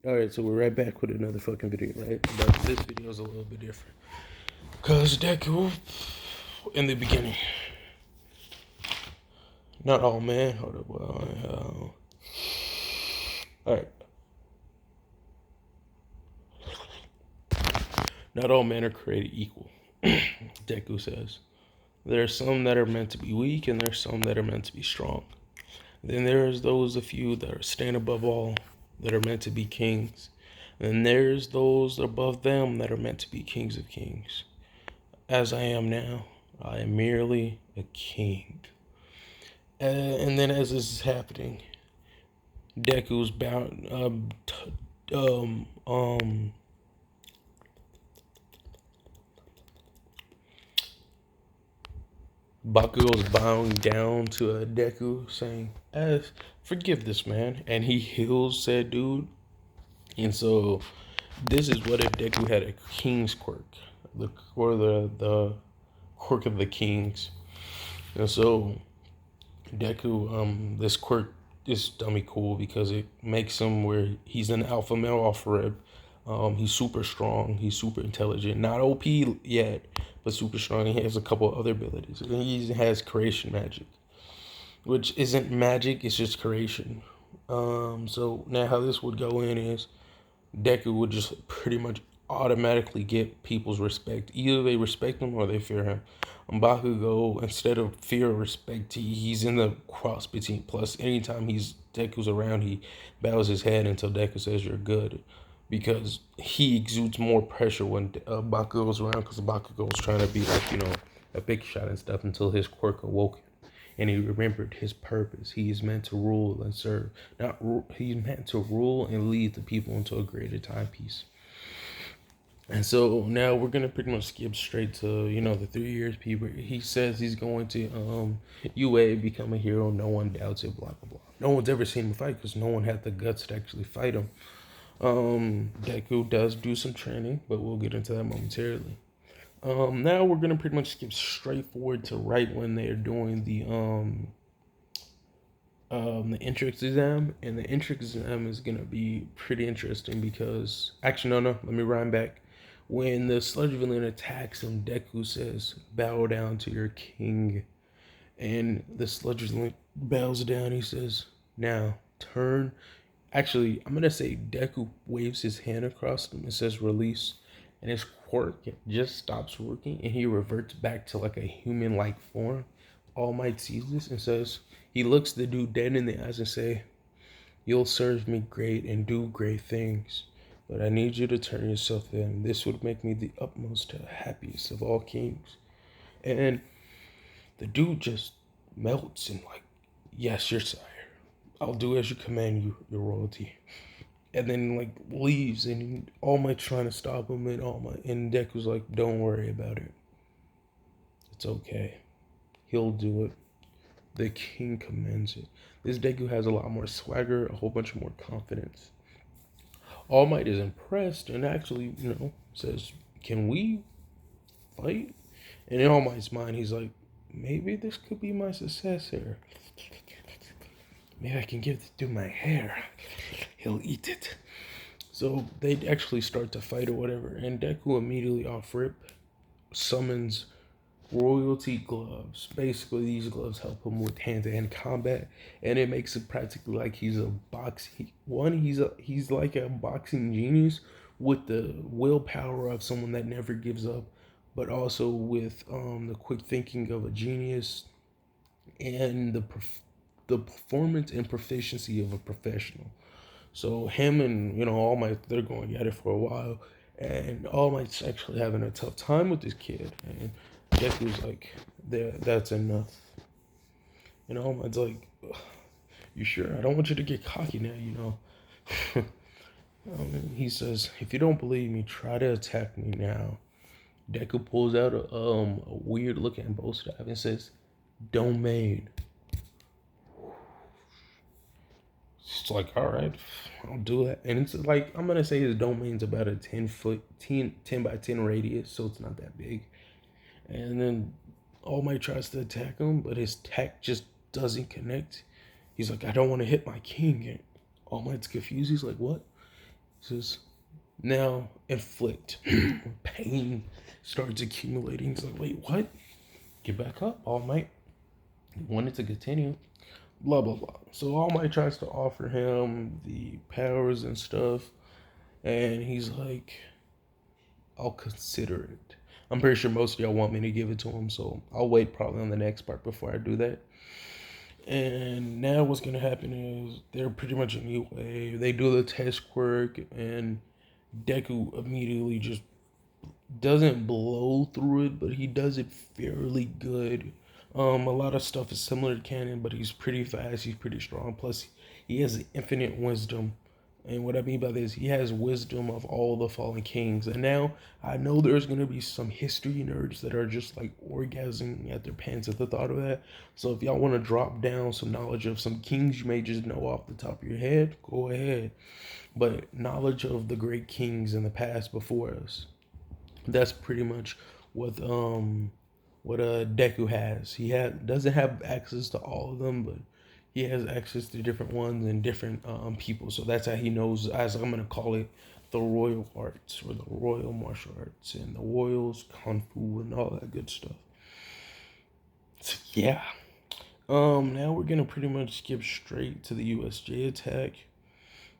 Alright, so we're right back with another fucking video, right? But this video is a little bit different. Because Deku, in the beginning. Not all men. Hold up, alright. Not all men are created equal. Deku says. There are some that are meant to be weak, and there's some that are meant to be strong. Then there's those a few that are stand above all, that are meant to be kings. And there's those above them that are meant to be kings of kings. As I am now, I am merely a king. And then as this is happening, Deku's bound, Bakugo's bowing down to Deku, saying, "Forgive this man," and he heals said dude. And so, this is what if Deku had a king's quirk, the quirk of the kings. And so, Deku, this quirk is dummy cool because it makes him where he's an alpha male off rib. He's super strong. He's super intelligent. Not OP yet, but super strong. He has a couple other abilities. And he has creation magic, which isn't magic. It's just creation. So now how this would go in is Deku would just pretty much automatically get people's respect. Either they respect him or they fear him. Bakugo, instead of fear or respect, he's in the cross between. Plus, anytime Deku's around, he bows his head until Deku says you're good, because he exudes more pressure when Bakugo's around. Because Bakugo's trying to be like a big shot and stuff until his quirk awoke him and he remembered his purpose. He is meant to rule and serve. He's meant to rule and lead the people into a greater timepiece. And so now we're gonna pretty much skip straight to the 3 years. People, he says he's going to UA become a hero. No one doubts it. Blah blah blah. No one's ever seen him fight because no one had the guts to actually fight him. Deku does do some training, but we'll get into that momentarily. Now we're gonna pretty much skip straight forward to right when they're doing the entrance exam, and the entrance exam is gonna be pretty interesting because actually no, let me rhyme back. When the sludge villain attacks him, Deku says, "Bow down to your king," and the sludge villain bows down. He says, "Now turn." Actually, I'm gonna say Deku waves his hand across him and says, "Release," and his quirk just stops working, and he reverts back to like a human-like form. All Might sees this and says, he looks the dude dead in the eyes and say, "You'll serve me great and do great things, but I need you to turn yourself in. This would make me the utmost happiest of all kings." And the dude just melts and like, "Yes, your sire. I'll do as you command, your royalty." And then like leaves, and All Might trying to stop him, and Deku's like, "Don't worry about it. It's okay. He'll do it. The king commands it." This Deku has a lot more swagger, a whole bunch more confidence. All Might is impressed and actually, says, "Can we fight?" And in All Might's mind, he's like, "Maybe this could be my successor. Maybe I can give this dude my hair. He'll eat it." So they actually start to fight or whatever, and Deku immediately off rip summons royalty gloves. Basically, these gloves help him with hand-to-hand combat, and it makes it practically like he's a boxing. He's like a boxing genius with the willpower of someone that never gives up, but also with the quick thinking of a genius and the performance and proficiency of a professional. So him and All Might, they're going at it for a while, and All Might's actually having a tough time with this kid, and Deku's like, "That's enough." And All Might's like, "You sure? I don't want you to get cocky now." He says, "If you don't believe me, try to attack me now." Deku pulls out a weird looking bow staff and says, "Domain." It's like, all right, I'll do that. And it's like, I'm gonna say his domain's about a 10 by 10 radius, so it's not that big. And then All Might tries to attack him, but his attack just doesn't connect. He's like, "I don't want to hit my king." And All Might's confused. He's like, "What?" says, now inflict. Pain starts accumulating. He's like, wait, what? Get back up, All Might. He wanted to continue. Blah blah blah. So All Might tries to offer him the powers and stuff, and he's like, I'll consider it. I'm pretty sure most of y'all want me to give it to him, so I'll wait probably on the next part before I do that. And now what's gonna happen is they're pretty much a new wave. They do the test quirk, and Deku immediately just doesn't blow through it, but he does it fairly good. A lot of stuff is similar to Canon, but he's pretty fast. He's pretty strong. Plus, he has infinite wisdom. And what I mean by this, he has wisdom of all the fallen kings. And now I know there's gonna be some history nerds that are just like orgasming at their pants at the thought of that. So if y'all want to drop down some knowledge of some kings you may just know off the top of your head, go ahead. But knowledge of the great kings in the past before us, that's pretty much what Deku has. Doesn't have access to all of them, but he has access to different ones and different people. So that's how he knows, as I'm gonna call it, the royal arts or the royal martial arts and the royals kung fu and all that good stuff. So yeah. Now we're gonna pretty much skip straight to the USJ attack.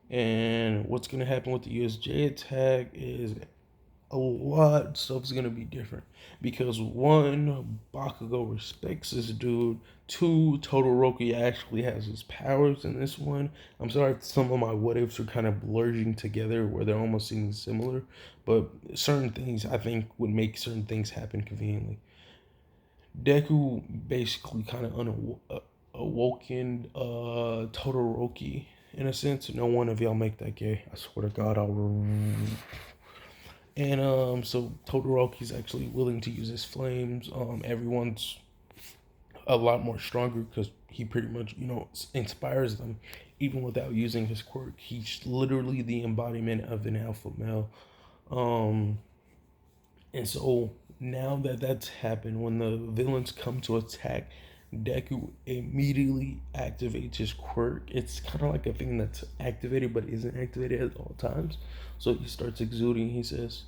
And what's gonna happen with the USJ attack is a lot of stuff's gonna be different because one, Bakugo respects this dude. Two, Todoroki actually has his powers in this one. I'm sorry if some of my what ifs are kind of blurring together where they're almost seeming similar, but certain things I think would make certain things happen conveniently. Deku basically kind of awoken Todoroki in a sense. No one of y'all make that gay. I swear to God, I'll. And so Todoroki's actually willing to use his flames. Everyone's a lot more stronger because he pretty much, inspires them even without using his quirk. He's literally the embodiment of an alpha male. Um, and so now that that's happened, when the villains come to attack, Deku immediately activates his quirk. It's kind of like a thing that's activated but isn't activated at all times. So he starts exuding. He says,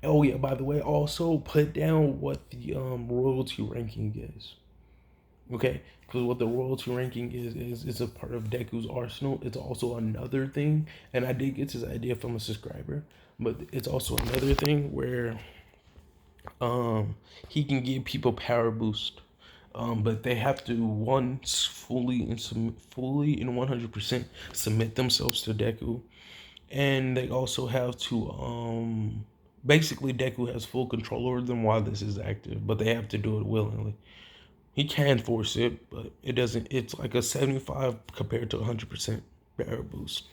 "Oh yeah, by the way, also put down what the royalty ranking is." Okay, because what the royalty ranking is it's a part of Deku's arsenal. It's also another thing, and I did get this idea from a subscriber, but it's also another thing where he can give people power boost. But they have to once fully and 100% submit themselves to Deku, and they also have to basically Deku has full control over them while this is active, but they have to do it willingly. He can force it, but it doesn't. It's like a 75 compared to 100% power boost.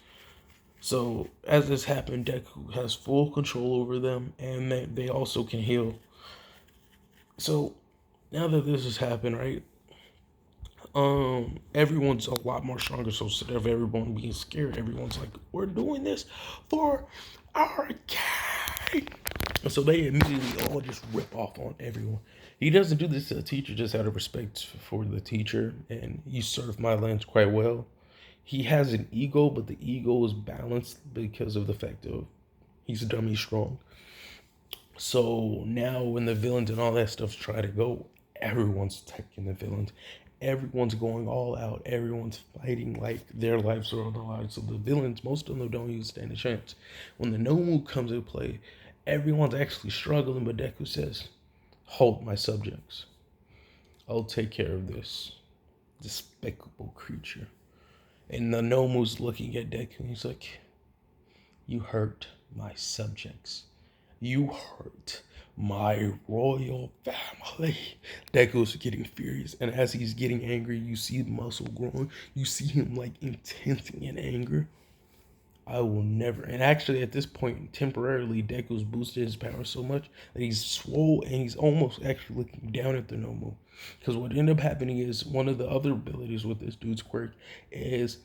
So as this happened, Deku has full control over them, and they also can heal. So now that this has happened, right? Everyone's a lot more stronger. So instead of everyone being scared, everyone's like, "We're doing this for our gang." And so they immediately all just rip off on everyone. He doesn't do this to the teacher just out of respect for the teacher, and he served my lands quite well. He has an ego, but the ego is balanced because of the fact of he's dummy strong. So now when the villains and all that stuff try to go, everyone's attacking the villains. Everyone's going all out. Everyone's fighting like their lives are on the line. So the villains, most of them don't even stand a chance. When the Nomu comes into play, everyone's actually struggling, but Deku says, "Hold my subjects. I'll take care of this despicable creature." And the Nomu's looking at Deku and he's like, "You hurt my subjects. You hurt my royal family." Deku's getting furious, and as he's getting angry, you see the muscle growing. You see him like intensely in anger. I will never. And actually, at this point, temporarily, Deku's boosted his power so much that he's swole and he's almost actually looking down at the Nomu. Because what ended up happening is one of the other abilities with this dude's quirk is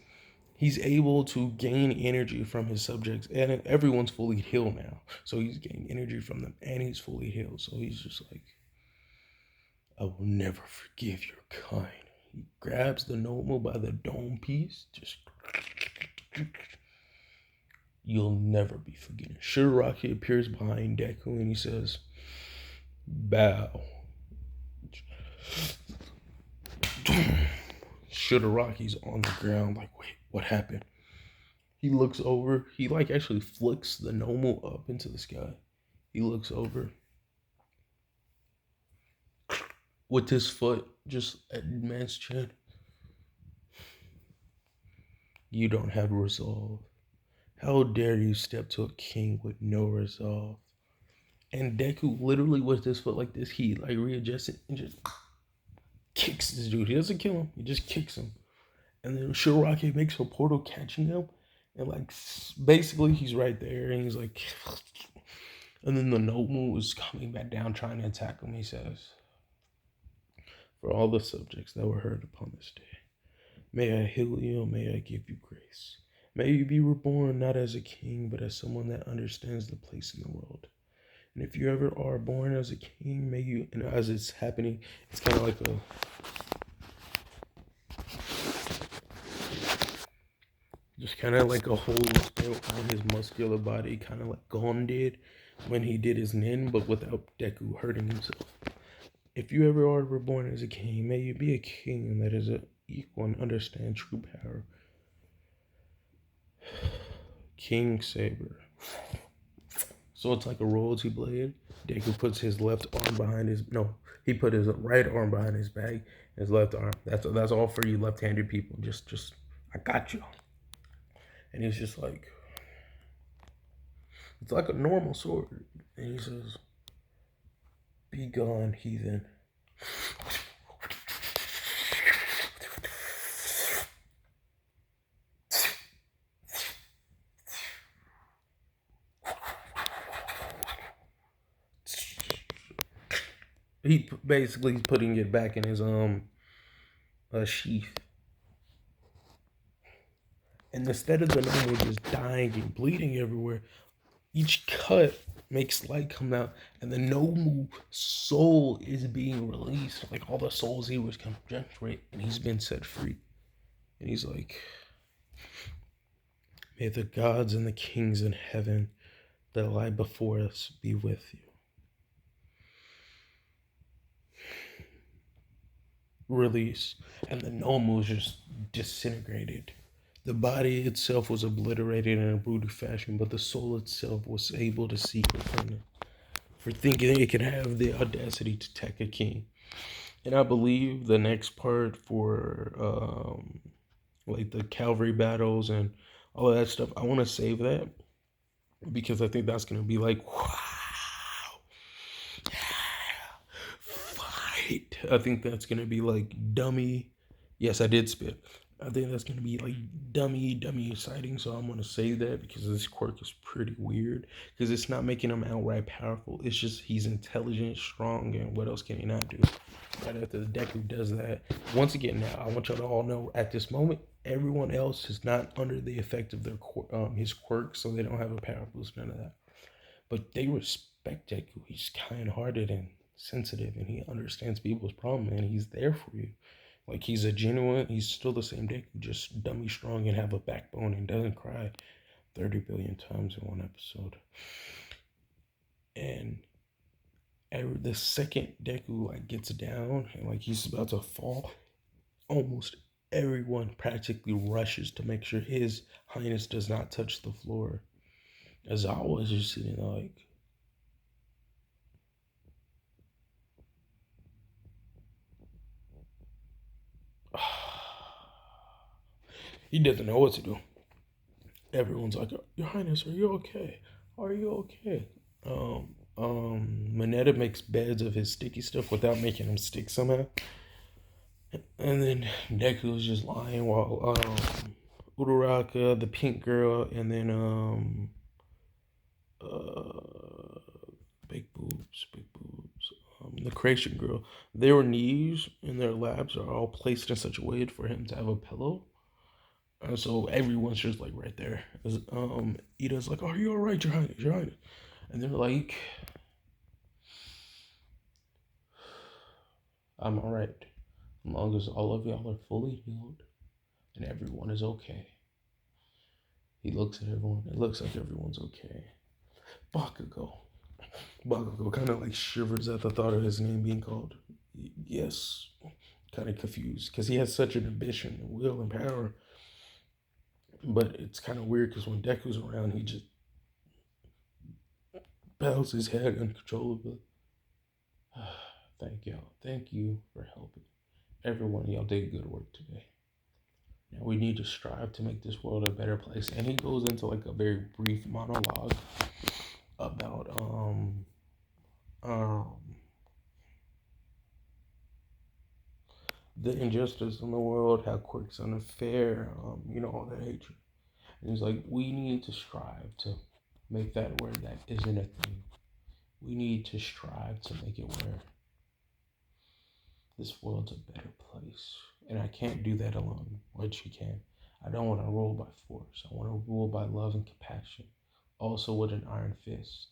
he's able to gain energy from his subjects, and everyone's fully healed now. So he's gaining energy from them, and he's fully healed. So he's just like, "I will never forgive your kind." He grabs the Nomu by the dome piece, just you'll never be forgiven. Shigaraki appears behind Deku and he says, bow. Shigaraki's on the ground, like, wait, what happened? He looks over. He like actually flicks the Nomu up into the sky. He looks over with his foot just at man's chin. You don't have resolve. How dare you step to a king with no resolve? And Deku literally with his foot like this, he like readjusts it and just kicks this dude. He doesn't kill him. He just kicks him. And then Shiraki makes a portal catching him. And like basically he's right there and he's like, and then the Nomu is coming back down trying to attack him. He says, for all the subjects that were heard upon this day, may I heal you, may I give you grace. May you be reborn not as a king, but as someone that understands the place in the world. And if you ever are born as a king, may you, and as it's happening, it's kind of like a, just kind of like a hole was built on his muscular body, kind of like Gon did when he did his nin, but without Deku hurting himself. If you ever are reborn as a king, may you be a king that is equal and understand true power. King Saber. So it's like a royalty blade. Deku puts his left arm behind his he put his right arm behind his back, his left arm. That's all for you left-handed people. Just I got you. And he's just like, it's like a normal sword. And he says, be gone, heathen. He basically putting it back in his sheath. And instead of the Nomu just dying and bleeding everywhere, each cut makes light come out, and the Nomu soul is being released. Like all the souls he was conjuncturate, and he's been set free. And he's like, may the gods and the kings in heaven that lie before us be with you. Release. And the Nomu is just disintegrated. The body itself was obliterated in a brutal fashion, but the soul itself was able to seek repentance for thinking it could have the audacity to attack a king. And I believe the next part for like the cavalry battles and all of that stuff, I want to save that because I think that's going to be like, wow, fight. I think that's going to be like dummy. Yes, I did spit. I think that's going to be like dummy exciting. So I'm going to say that because this quirk is pretty weird because it's not making him outright powerful. It's just he's intelligent, strong, and what else can he not do? Right after the Deku does that. Once again, now I want y'all to all know at this moment, everyone else is not under the effect of their his quirk, so they don't have a power boost, none of that. But they respect Deku. He's kind-hearted and sensitive, and he understands people's problem, and he's there for you. Like he's he's still the same Deku, just dummy strong and have a backbone and doesn't cry 30 billion times in one episode. And the second Deku like gets down and like he's about to fall, almost everyone practically rushes to make sure his highness does not touch the floor. As I was just sitting there like, he doesn't know what to do. Everyone's like, Your Highness, are you okay? Are you okay? Mineta makes beds of his sticky stuff without making them stick somehow. And then Deku is just lying while Uraraka, the pink girl, and then big boobs, the creation girl, their knees and their laps are all placed in such a way for him to have a pillow. And so everyone's just like right there. Ida's like, are you alright, Your Highness, Your Highness? And they're like, I'm alright. As long as all of y'all are fully healed and everyone is okay. He looks at everyone. It looks like everyone's okay. Bakugo. Bakugo kind of like shivers at the thought of his name being called. Yes, kind of confused because he has such an ambition and will and power. But it's kind of weird because when Deku's around, he just bows his head uncontrollably. Thank y'all. Thank you for helping. Everyone, y'all did good work today. Now we need to strive to make this world a better place. And he goes into like a very brief monologue about um the injustice in the world, how quirk's unfair, all that hatred. And he's like, we need to strive to make that where that isn't a thing. We need to strive to make it where this world's a better place. And I can't do that alone, but you can. I don't want to rule by force. I want to rule by love and compassion, also with an iron fist.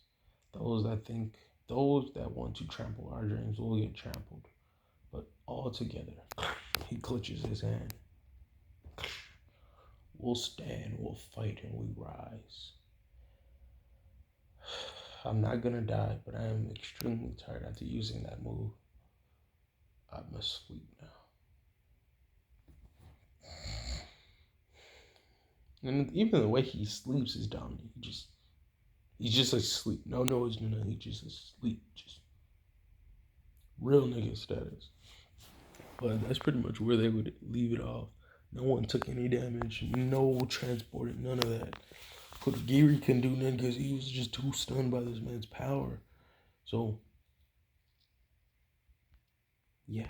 Those that want to trample our dreams will get trampled. But all together, he clutches his hand. We'll stand, we'll fight, and we rise. I'm not gonna die, but I am extremely tired after using that move. I must sleep now. And even the way he sleeps is dominant. He's just asleep. No noise, no nothing. He's just asleep. Just real nigga status. But that's pretty much where they would leave it off. No one took any damage. No transported. None of that. Kurogiri couldn't do nothing because he was just too stunned by this man's power. So, yeah.